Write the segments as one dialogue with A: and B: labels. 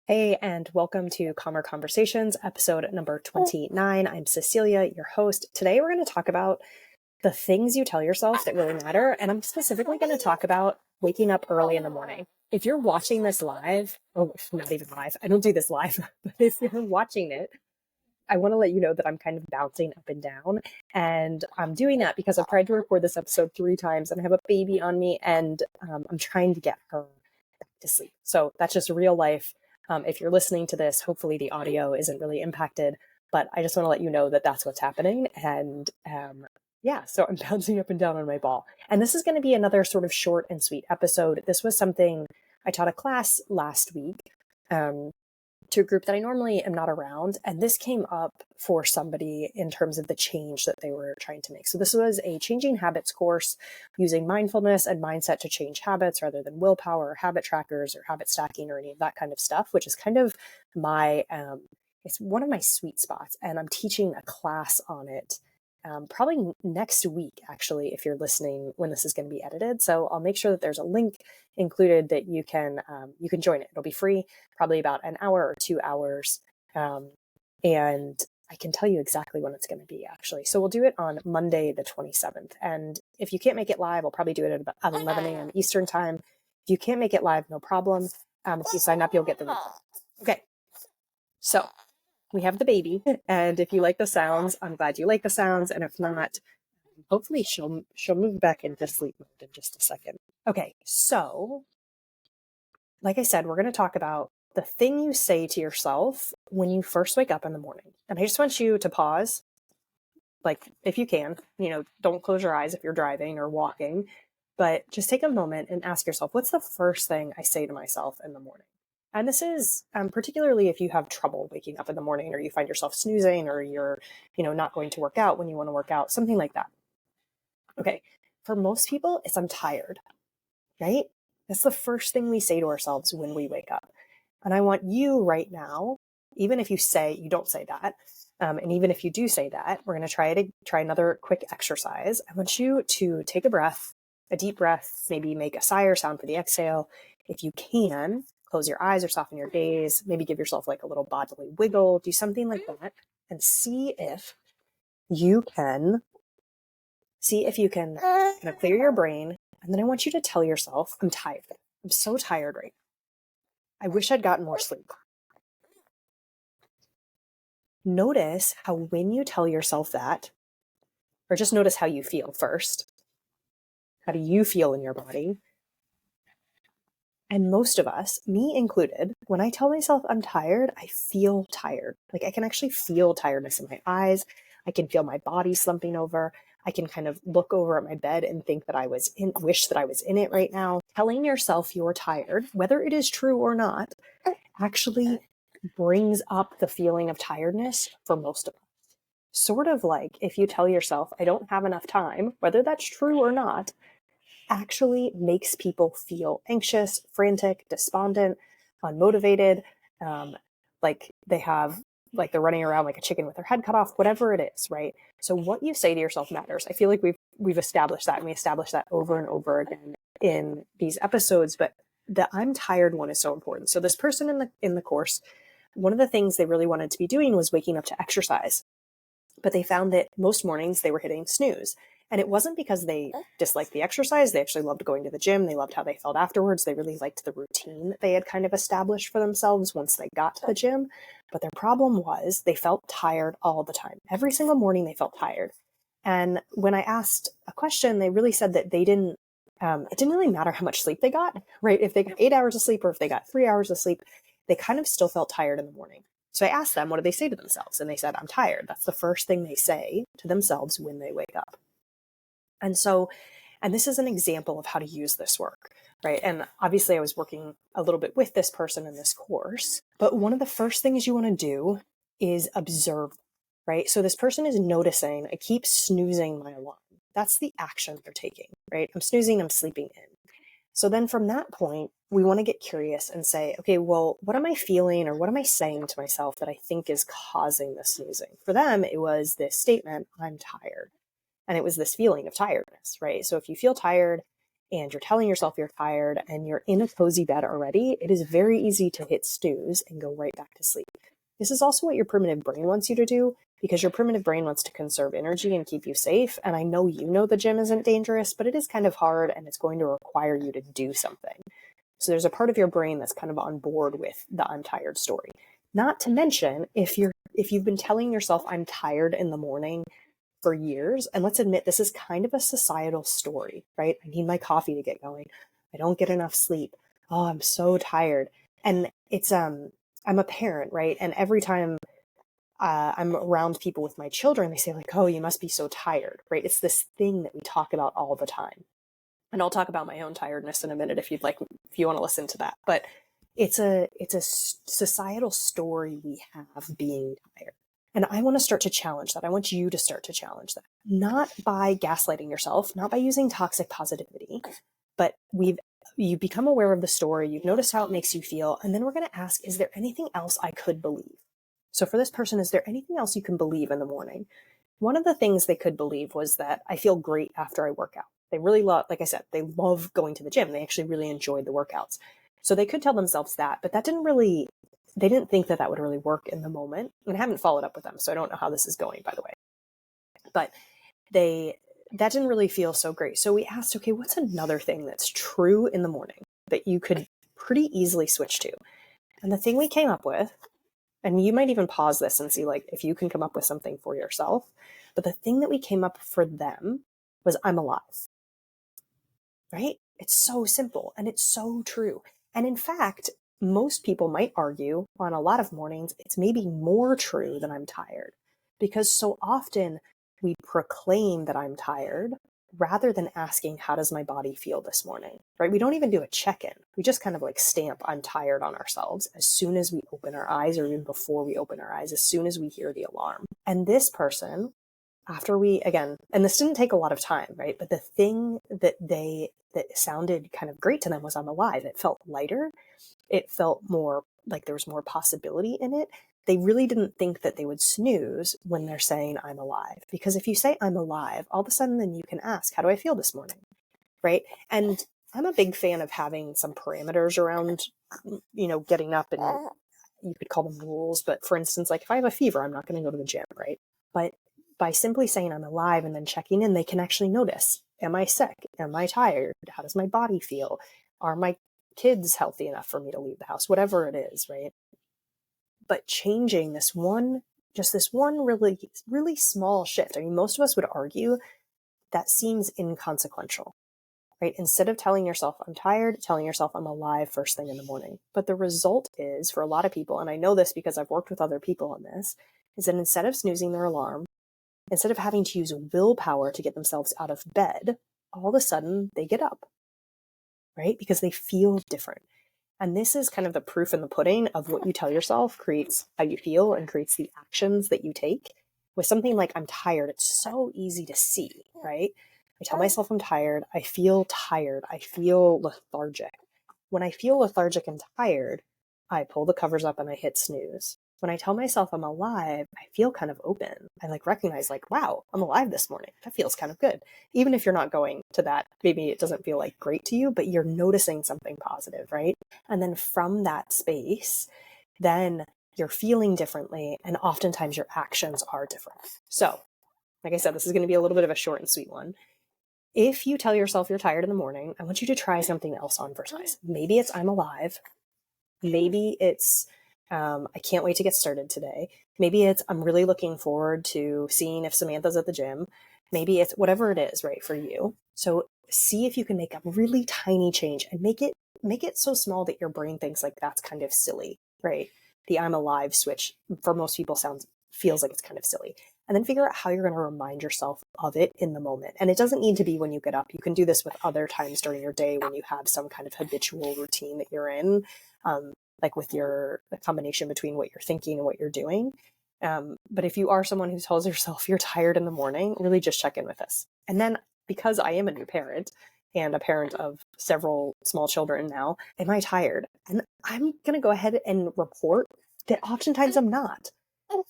A: Hey, and welcome to Calmer Conversations, episode number 29. I'm Cecilia, your host. Today, we're going to talk about the things you tell yourself that really matter. And I'm specifically going to talk about waking up early in the morning. If you're watching this live, oh, not even live, I don't do this live, but if you're watching it, I want to let you know that I'm kind of bouncing up and down. And I'm doing that because I've tried to record this episode 3 times and I have a baby on me and I'm trying to get her back to sleep. So that's just real life. If you're listening to this, hopefully the audio isn't really impacted, but I just want to let you know that that's what's happening. And so I'm bouncing up and down on my ball. And this is going to be another sort of short and sweet episode. This was something I taught a class last week to a group that I normally am not around. And this came up for somebody in terms of the change that they were trying to make. So this was a changing habits course using mindfulness and mindset to change habits rather than willpower or habit trackers or habit stacking or any of that kind of stuff, which is kind of my, it's one of my sweet spots. And I'm teaching a class on it probably next week, actually, if you're listening when this is going to be edited. So I'll make sure that there's a link included that you can join it. It'll be free, probably about an hour or 2 hours. And I can tell you exactly when it's going to be, actually. So we'll do it on Monday, the 27th. And if you can't make it live, I'll probably do it at about 11 a.m. Eastern time. If you can't make it live, no problem. If you sign up, you'll get the replay. Okay. So we have the baby, and if you like the sounds, I'm glad you like the sounds. And if not, hopefully she'll move back into sleep mode in just a second. Okay, so like I said, we're going to talk about the thing you say to yourself when you first wake up in the morning. And I just want you to pause, like if you can, don't close your eyes if you're driving or walking, but just take a moment and ask yourself, what's the first thing I say to myself in the morning? And this is particularly if you have trouble waking up in the morning, or you find yourself snoozing, or you're, not going to work out when you want to work out, something like that. Okay. For most people, it's I'm tired, right? That's the first thing we say to ourselves when we wake up. And I want you right now, even if you don't say that, and even if you do say that, we're going to try another quick exercise. I want you to take a deep breath, maybe make a sigh or sound for the exhale. If you can, close your eyes or soften your gaze, maybe give yourself like a little bodily wiggle, do something like that, and see if you can kind of clear your brain. And then I want you to tell yourself, I'm tired. I'm so tired right now. I wish I'd gotten more sleep. Notice how when you tell yourself that, or just notice how you feel first. How do you feel in your body? And most of us, me included, when I tell myself I'm tired, I feel tired. Like I can actually feel tiredness in my eyes. I can feel my body slumping over. I can kind of look over at my bed and think that wish that I was in it right now. Telling yourself you're tired, whether it is true or not, actually brings up the feeling of tiredness for most of us. Sort of like if you tell yourself, I don't have enough time, whether that's true or not, actually makes people feel anxious, frantic, despondent, unmotivated, like they're running around like a chicken with their head cut off, whatever it is, right? So what you say to yourself matters. I feel like we've established that, and we established that over and over again in these episodes, but the I'm tired one is so important. So this person in the course, one of the things they really wanted to be doing was waking up to exercise. But they found that most mornings they were hitting snooze. And it wasn't because they disliked the exercise. They actually loved going to the gym. They loved how they felt afterwards. They really liked the routine that they had kind of established for themselves once they got to the gym. But their problem was they felt tired all the time. Every single morning they felt tired. And when I asked a question, they really said that it didn't really matter how much sleep they got, right? If they got 8 hours of sleep or if they got 3 hours of sleep, they kind of still felt tired in the morning. So I asked them, what do they say to themselves? And they said, I'm tired. That's the first thing they say to themselves when they wake up. And this is an example of how to use this work, right? And obviously I was working a little bit with this person in this course, but one of the first things you want to do is observe, right? So this person is noticing, I keep snoozing my alarm. That's the action they're taking, right? I'm snoozing, I'm sleeping in. So then from that point, we want to get curious and say, okay, well, what am I feeling or what am I saying to myself that I think is causing the snoozing? For them, it was this statement, I'm tired. And it was this feeling of tiredness, right? So if you feel tired, and you're telling yourself you're tired and you're in a cozy bed already, it is very easy to hit snooze and go right back to sleep. This is also what your primitive brain wants you to do, because your primitive brain wants to conserve energy and keep you safe. And I know you know the gym isn't dangerous, but it is kind of hard and it's going to require you to do something. So there's a part of your brain that's kind of on board with the I'm tired story. Not to mention, if you've been telling yourself I'm tired in the morning for years, and let's admit this is kind of a societal story, right? I need my coffee to get going. I don't get enough sleep. Oh, I'm so tired. And it's I'm a parent, right? And every time I'm around people with my children, they say like, "Oh, you must be so tired," right? It's this thing that we talk about all the time. And I'll talk about my own tiredness in a minute if you want to listen to that. But it's a societal story we have being tired. And I want to start to challenge that. I want you to start to challenge that. Not by gaslighting yourself, not by using toxic positivity, but you become aware of the story, you've noticed how it makes you feel, and then we're going to ask, is there anything else I could believe? So for this person, is there anything else you can believe in the morning? One of the things they could believe was that I feel great after I work out. They really love, like I said, they love going to the gym. They actually really enjoyed the workouts. So they could tell themselves that, but they didn't think that would really work in the moment. And I haven't followed up with them, so I don't know how this is going, by the way. But that didn't really feel so great. So we asked, okay, what's another thing that's true in the morning that you could pretty easily switch to? And the thing we came up with, and you might even pause this and see like if you can come up with something for yourself, but the thing that we came up for them was I'm alive, right? It's so simple and it's so true. And in fact, most people might argue on a lot of mornings, it's maybe more true than I'm tired, because so often we proclaim that I'm tired rather than asking, how does my body feel this morning, right? We don't even do a check-in. We just kind of like stamp I'm tired on ourselves as soon as we open our eyes, or even before we open our eyes, as soon as we hear the alarm. And this person, after we, again, and this didn't take a lot of time, right? But the thing that sounded kind of great to them was I'm alive. It felt lighter. It felt more like there was more possibility in it. They really didn't think that they would snooze when they're saying I'm alive. Because if you say I'm alive, all of a sudden then you can ask, how do I feel this morning? Right? And I'm a big fan of having some parameters around, getting up, and you could call them rules. But for instance, like if I have a fever, I'm not going to go to the gym, right? But by simply saying I'm alive and then checking in, they can actually notice, am I sick? Am I tired? How does my body feel? Are my kids healthy enough for me to leave the house? Whatever it is, right? But changing this one really, really small shift. I mean, most of us would argue that seems inconsequential, right? Instead of telling yourself I'm tired, telling yourself I'm alive first thing in the morning. But the result is, for a lot of people, and I know this because I've worked with other people on this, is that instead of snoozing their alarm, instead of having to use willpower to get themselves out of bed, all of a sudden they get up, right? Because they feel different. And this is kind of the proof in the pudding of what you tell yourself creates how you feel and creates the actions that you take. With something like I'm tired, it's so easy to see, right? I tell myself I'm tired. I feel tired. I feel lethargic. When I feel lethargic and tired, I pull the covers up and I hit snooze. When I tell myself I'm alive, I feel kind of open. I recognize wow, I'm alive this morning. That feels kind of good. Even if you're not going to that, maybe it doesn't feel like great to you, but you're noticing something positive, right? And then from that space, then you're feeling differently. And oftentimes your actions are different. So, like I said, this is going to be a little bit of a short and sweet one. If you tell yourself you're tired in the morning, I want you to try something else on for size. Maybe it's I'm alive. Maybe it's I can't wait to get started today. Maybe it's I'm really looking forward to seeing if Samantha's at the gym. Maybe it's whatever it is, right, for you. So see if you can make a really tiny change and make it so small that your brain thinks like that's kind of silly, right? The I'm alive switch for most people feels like it's kind of silly. And then figure out how you're going to remind yourself of it in the moment. And it doesn't need to be when you get up. You can do this with other times during your day when you have some kind of habitual routine that you're in, like with the combination between what you're thinking and what you're doing. But if you are someone who tells yourself you're tired in the morning, really just check in with us. And then, because I am a new parent and a parent of several small children now, am I tired? And I'm going to go ahead and report that oftentimes I'm not,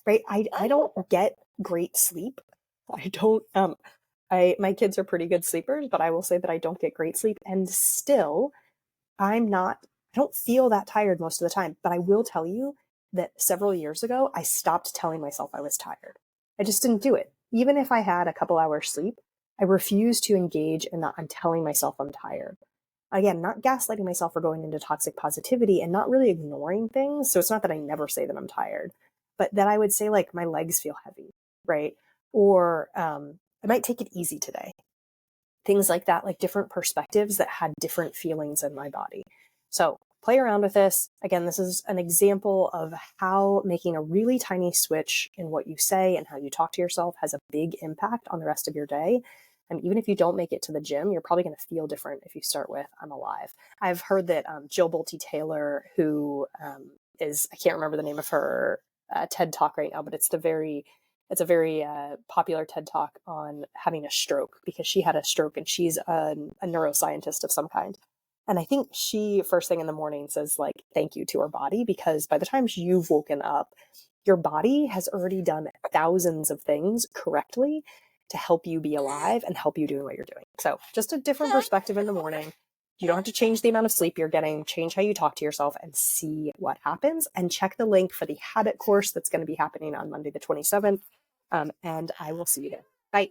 A: right? I don't get great sleep. I don't, My kids are pretty good sleepers, but I will say that I don't get great sleep. And still, I don't feel that tired most of the time. But I will tell you that several years ago, I stopped telling myself I was tired. I just didn't do it. Even if I had a couple hours sleep, I refused to engage in that I'm telling myself I'm tired. Again, not gaslighting myself or going into toxic positivity and not really ignoring things. So it's not that I never say that I'm tired, but that I would say like my legs feel heavy, right? Or I might take it easy today. Things like that, like different perspectives that had different feelings in my body. So play around with this. Again, this is an example of how making a really tiny switch in what you say and how you talk to yourself has a big impact on the rest of your day. And even if you don't make it to the gym, you're probably going to feel different if you start with I'm alive. I've heard that Jill Bolte Taylor, who I can't remember the name of her TED talk right now, but it's a very popular TED talk on having a stroke, because she had a stroke and she's a neuroscientist of some kind. And I think she, first thing in the morning, says like, thank you to her body, because by the time you've woken up, your body has already done thousands of things correctly to help you be alive and help you doing what you're doing. So just a different perspective in the morning. You don't have to change the amount of sleep you're getting, change how you talk to yourself and see what happens. And check the link for the habit course that's going to be happening on Monday, the 27th. And I will see you there. Bye.